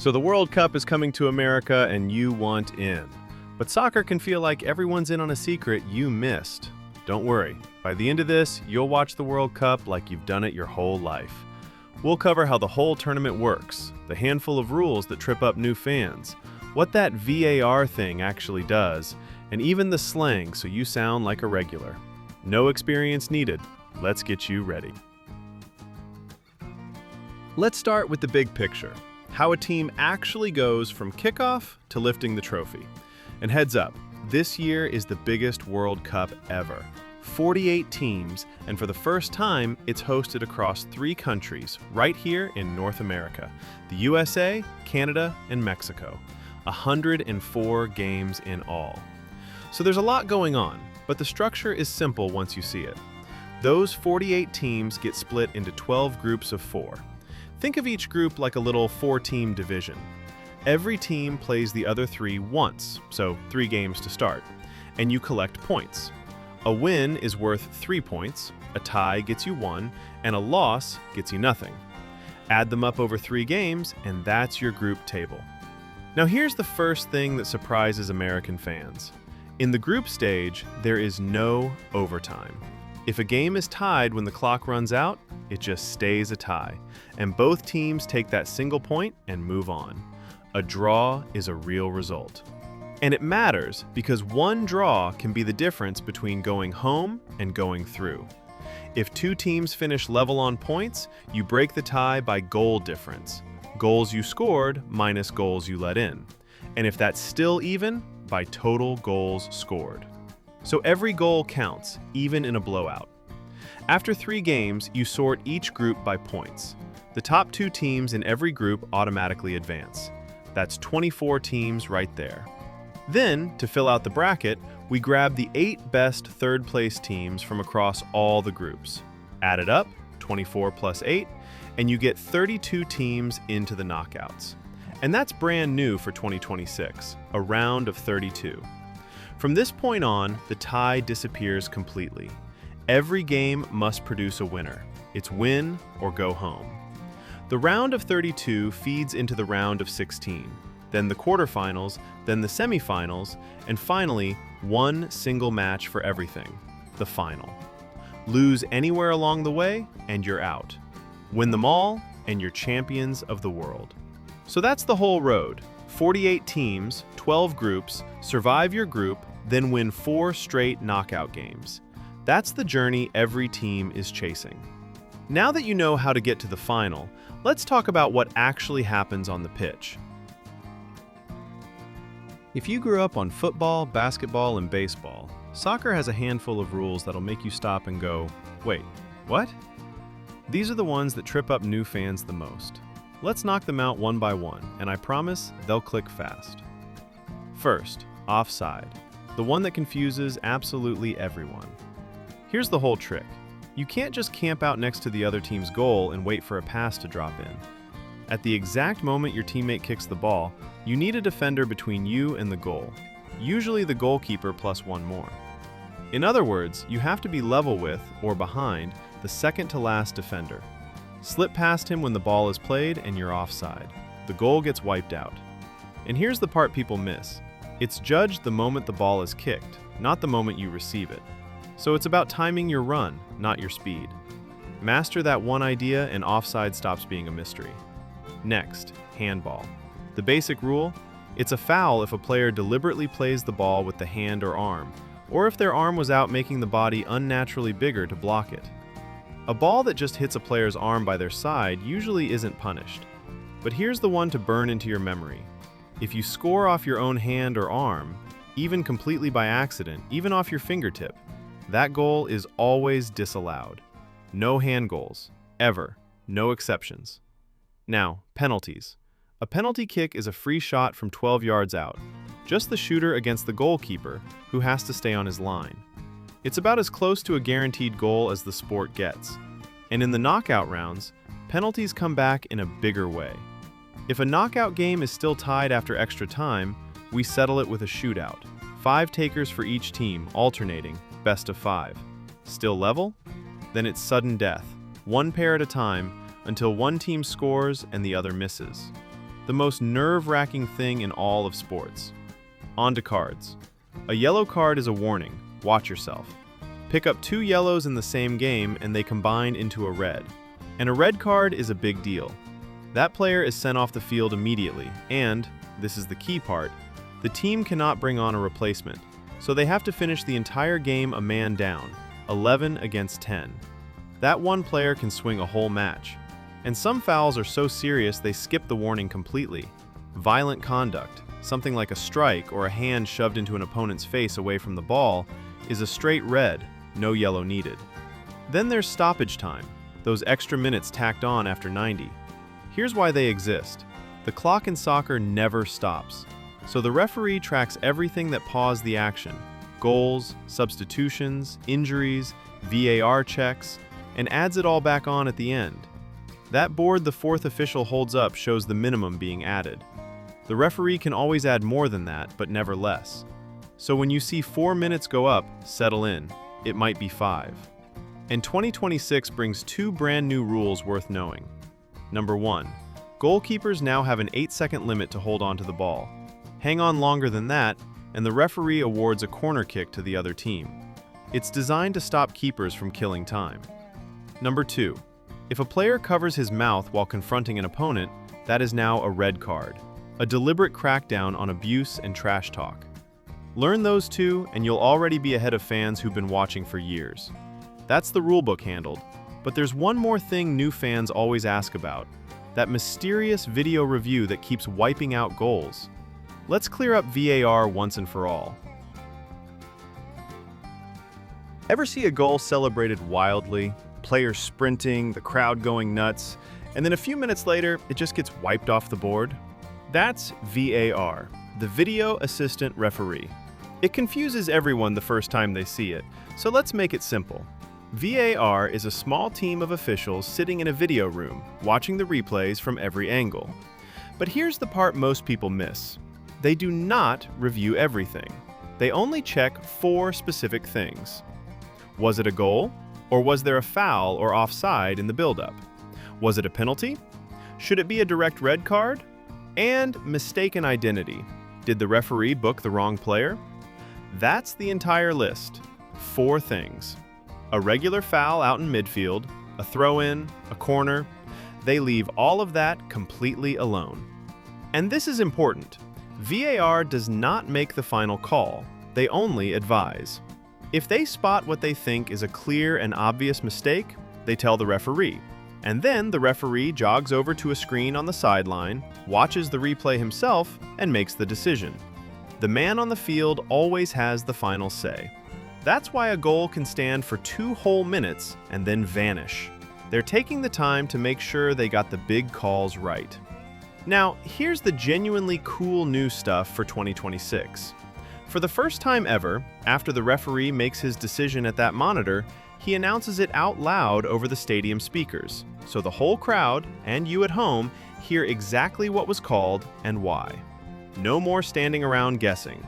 So the World Cup is coming to America and you want in. But soccer can feel like everyone's in on a secret you missed. Don't worry, by the end of this, you'll watch the World Cup like you've done it your whole life. We'll cover how the whole tournament works, the handful of rules that trip up new fans, what that VAR thing actually does, and even the slang so you sound like a regular. No experience needed. Let's get you ready. Let's start with the big picture, how a team actually goes from kickoff to lifting the trophy. And heads up, this year is the biggest World Cup ever. 48 teams, and for the first time, it's hosted across 3 countries right here in North America, the USA, Canada, and Mexico. 104 games in all. So there's a lot going on, but the structure is simple once you see it. Those 48 teams get split into 12 groups of 4. Think of each group like a little 4-team division. Every team plays the other 3 once, so 3 games to start, and you collect points. A win is worth 3 points, a tie gets you 1, and a loss gets you nothing. Add them up over 3 games, and that's your group table. Now here's the first thing that surprises American fans. In the group stage, there is no overtime. If a game is tied when the clock runs out, it just stays a tie, and both teams take that single point and move on. A draw is a real result. And it matters because one draw can be the difference between going home and going through. If 2 teams finish level on points, you break the tie by goal difference. Goals you scored minus goals you let in. And if that's still even, by total goals scored. So every goal counts, even in a blowout. After 3 games, you sort each group by points. The top 2 teams in every group automatically advance. That's 24 teams right there. Then, to fill out the bracket, we grab the 8 best third-place teams from across all the groups. Add it up, 24 plus 8, and you get 32 teams into the knockouts. And that's brand new for 2026, a round of 32. From this point on, the tie disappears completely. Every game must produce a winner. It's win or go home. The round of 32 feeds into the round of 16, then the quarterfinals, then the semifinals, and finally, one single match for everything, the final. Lose anywhere along the way, and you're out. Win them all, and you're champions of the world. So that's the whole road. 48 teams, 12 groups, survive your group, then win 4 straight knockout games. That's the journey every team is chasing. Now that you know how to get to the final, let's talk about what actually happens on the pitch. If you grew up on football, basketball, and baseball, soccer has a handful of rules that'll make you stop and go, wait, what? These are the ones that trip up new fans the most. Let's knock them out one by one, and I promise they'll click fast. First, offside, the one that confuses absolutely everyone. Here's the whole trick. You can't just camp out next to the other team's goal and wait for a pass to drop in. At the exact moment your teammate kicks the ball, you need a defender between you and the goal, usually the goalkeeper plus 1 more. In other words, you have to be level with, or behind, the second to last defender. Slip past him when the ball is played and you're offside. The goal gets wiped out. And here's the part people miss. It's judged the moment the ball is kicked, not the moment you receive it. So it's about timing your run, not your speed. Master that one idea and offside stops being a mystery. Next, handball. The basic rule? It's a foul if a player deliberately plays the ball with the hand or arm, or if their arm was out making the body unnaturally bigger to block it. A ball that just hits a player's arm by their side usually isn't punished. But here's the one to burn into your memory. If you score off your own hand or arm, even completely by accident, even off your fingertip, that goal is always disallowed. No hand goals. Ever. No exceptions. Now, penalties. A penalty kick is a free shot from 12 yards out. Just the shooter against the goalkeeper, who has to stay on his line. It's about as close to a guaranteed goal as the sport gets. And in the knockout rounds, penalties come back in a bigger way. If a knockout game is still tied after extra time, we settle it with a shootout. 5 takers for each team, alternating, best of 5. Still level? Then it's sudden death, one pair at a time, until one team scores and the other misses. the most nerve-wracking thing in all of sports. On to cards. A yellow card is a warning. Watch yourself. Pick up 2 yellows in the same game and they combine into a red. And a red card is a big deal. That player is sent off the field immediately, and, this is the key part, the team cannot bring on a replacement, so they have to finish the entire game a man down, 11 against 10. That one player can swing a whole match. And some fouls are so serious they skip the warning completely. Violent conduct, something like a strike or a hand shoved into an opponent's face away from the ball, is a straight red, no yellow needed. Then there's stoppage time, those extra minutes tacked on after 90. Here's why they exist. The clock in soccer never stops, so the referee tracks everything that paused the action: goals, substitutions, injuries, VAR checks, and adds it all back on at the end. That board the fourth official holds up shows the minimum being added. The referee can always add more than that, but never less. So when you see 4 minutes go up, settle in. It might be 5. And 2026 brings 2 brand new rules worth knowing. Number 1. Goalkeepers now have an 8-second limit to hold on to the ball. Hang on longer than that, and the referee awards a corner kick to the other team. It's designed to stop keepers from killing time. Number 2. If a player covers his mouth while confronting an opponent, that is now a red card. A deliberate crackdown on abuse and trash talk. Learn those 2, and you'll already be ahead of fans who've been watching for years. That's the rulebook handled. But there's one more thing new fans always ask about. That mysterious video review that keeps wiping out goals. Let's clear up VAR once and for all. Ever see a goal celebrated wildly? Players sprinting, the crowd going nuts, and then a few minutes later, it just gets wiped off the board? That's VAR, the Video Assistant Referee. It confuses everyone the first time they see it, so let's make it simple. VAR is a small team of officials sitting in a video room, watching the replays from every angle. But here's the part most people miss. They do not review everything. They only check 4 specific things. Was it a goal? Or was there a foul or offside in the build-up? Was it a penalty? Should it be a direct red card? And mistaken identity. Did the referee book the wrong player? That's the entire list. 4 things. A regular foul out in midfield, a throw-in, a corner. They leave all of that completely alone. And this is important. VAR does not make the final call. They only advise. If they spot what they think is a clear and obvious mistake, they tell the referee. And then the referee jogs over to a screen on the sideline, watches the replay himself, and makes the decision. The man on the field always has the final say. That's why a goal can stand for 2 whole minutes and then vanish. They're taking the time to make sure they got the big calls right. Now, here's the genuinely cool new stuff for 2026. For the first time ever, after the referee makes his decision at that monitor, he announces it out loud over the stadium speakers, so the whole crowd, and you at home, hear exactly what was called and why. No more standing around guessing.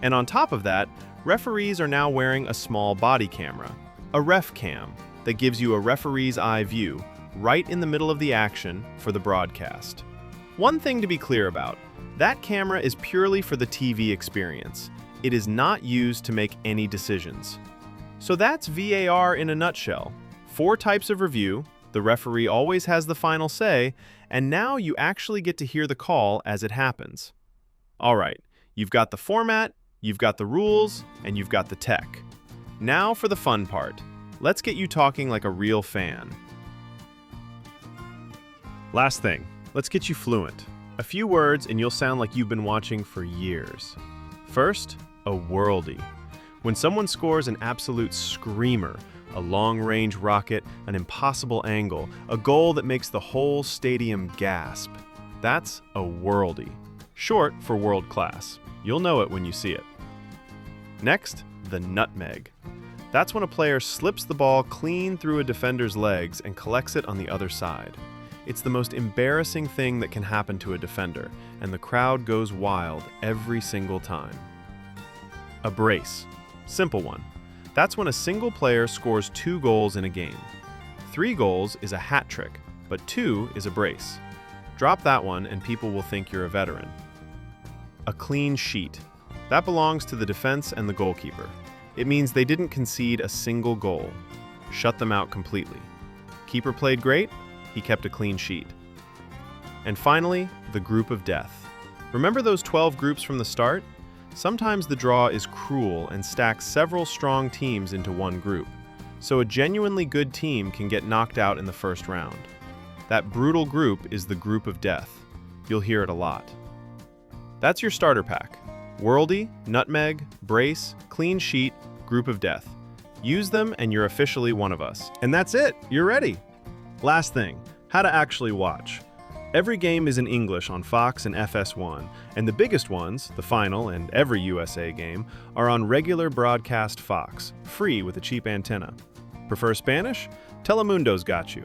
And on top of that, referees are now wearing a small body camera, a ref cam, that gives you a referee's eye view, right in the middle of the action for the broadcast. One thing to be clear about, that camera is purely for the TV experience. It is not used to make any decisions. So that's VAR in a nutshell. 4 types of review, the referee always has the final say, and now you actually get to hear the call as it happens. All right, you've got the format, you've got the rules, and you've got the tech. Now for the fun part. Let's get you talking like a real fan. Last thing, let's get you fluent. A few words and you'll sound like you've been watching for years. First, a worldie. When someone scores an absolute screamer, a long-range rocket, an impossible angle, a goal that makes the whole stadium gasp, that's a worldie. Short for world class. You'll know it when you see it. Next, the nutmeg. That's when a player slips the ball clean through a defender's legs and collects it on the other side. It's the most embarrassing thing that can happen to a defender, and the crowd goes wild every single time. A brace. Simple one. That's when a single player scores 2 goals in a game. 3 goals is a hat trick, but 2 is a brace. Drop that one and people will think you're a veteran. A clean sheet. That belongs to the defense and the goalkeeper. It means they didn't concede a single goal. Shut them out completely. Keeper played great, he kept a clean sheet. And finally, the group of death. Remember those 12 groups from the start? Sometimes the draw is cruel and stacks several strong teams into one group, so a genuinely good team can get knocked out in the first round. That brutal group is the group of death. You'll hear it a lot. That's your starter pack. Worldy, Nutmeg, Brace, Clean Sheet, Group of Death. Use them and you're officially one of us. And that's it, you're ready. Last thing, how to actually watch. Every game is in English on Fox and FS1, and the biggest ones, the final and every USA game, are on regular broadcast Fox, free with a cheap antenna. Prefer Spanish? Telemundo's got you.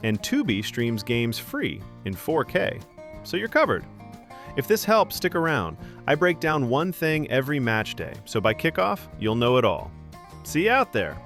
And Tubi streams games free in 4K, so you're covered. If this helps, stick around. I break down one thing every match day, so by kickoff, you'll know it all. See you out there!